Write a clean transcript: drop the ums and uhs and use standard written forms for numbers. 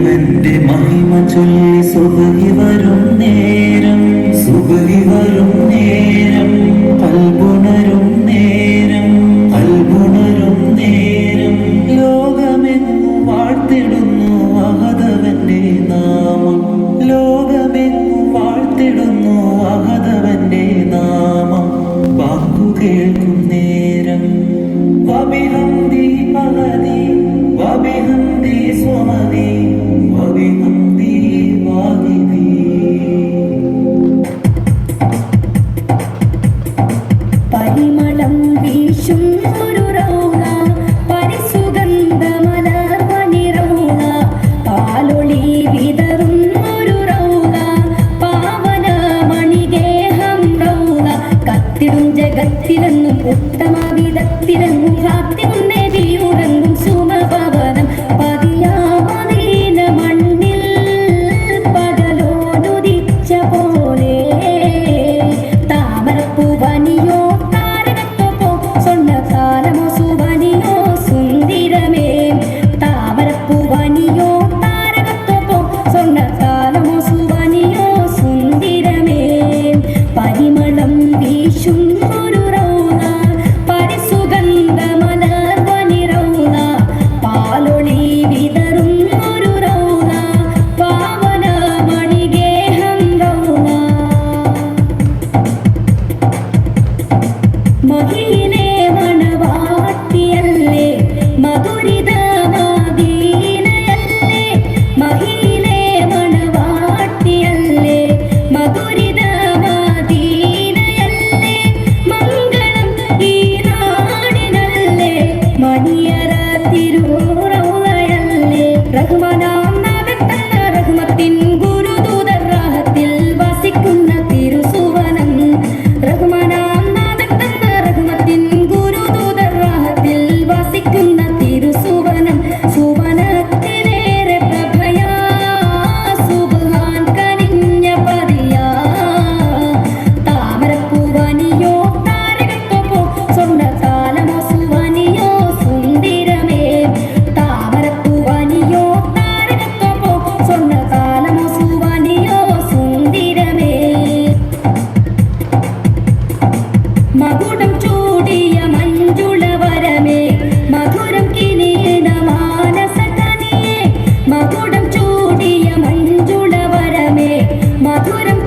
ഇളയവന്റെ മഹിമ ചൊല്ലി സുബഹി വരും നേരം, സുബഹി വരും നേരം, കൽബുണരും നേരം, കൽബുണരും നേരം. ലോകമെങ്ങും വാഴ്ത്തിടുന്നു അഹദവന്റെ നാമം, ലോകമെങ്ങും വാഴ്ത്തിടുന്നു അഹദവന്റെ നാമം. ബാങ്കു കേൾക്കും നേരം വബിഹംദി മഹദി വബിഹംദി സ്വമദി വബിഹംദി വാഹിദി. പരിമളം വീശും ഒരു റൗള, പരിസുഗന്ധമലർവനി റൗള, പാലൊളി വിതറും ഒരു റൗള, പാവന മണിഗേഹം റൗള. കത്തിടും ജഗത്തിലെന്നും ഉത്തമ വിധത്തിലെന്നും കാത്തിടും നബിയുറങ്ങും സുമഭവനം. പതിയാമദീന മണ്ണിൽ പകലോനുദിച്ച പോലെ, താമരപ്പൂവനിയോ താരകത്വപ്പോ സ്വർണ്ണകാലമോ സുവനിയോ സുന്ദരമേ. താമരപ്പൂവനിയോ താരകത്വപ്പോ സ്വർണ്ണകാലമോ സുവനിയോ സുന്ദരമേ. പരിമളം വീശും ഒരു റൗള, പരിസുഗന്ധമലർവനി റൗള, പാലൊളി വിതറും ഒരു റൗള, പാവന മണിഗേഹം റൗള. മഹിയിലെ മണവാട്ടിയല്ലേ, മധുരിത മദീനയല്ലേ. മഹിയിലെ മണവാട്ടിയല്ലേ, മധുരിത മദീനയല്ലേ. മംഗളം ഈ നാടിനല്ലേ, മണിയറ തിരുറൗളയല്ലേ. റഹ്മാനാം നാഥൻ തന്ന റഹ്മത്തിൻ ഗുരുദൂതർ റാഹത്തിൽ വസിക്കുന്ന തിരുസുവനം. റഹ്മാനാം നാഥൻ തന്ന റഹ്മത്തിൻ ഗുരുദൂതർ റാഹത്തിൽ വസിക്കുന്ന തിരുസുവനം. സുവനത്തിലേറെ പ്രഭയാ സുബ്ഹാൻ കനിഞ്ഞ പതിയാ. താമരപ്പൂവനിയോ താരകത്വപ്പോ സ്വർണ്ണകാലമോ സുവനിയോ സുന്ദരമേ. താമരപ്പൂവനിയോ താരകത്വപ്പോ സ്വർണ്ണകാലമോ സുവനിയോ സുന്ദരമേ. മകുടം ചൂടിയ മഞ്ജുളവരമേ, മധുരം കിനീണ മാനസകനിയേ. മകുടം ചൂടിയ മഞ്ജുളവരമേ, മധുരം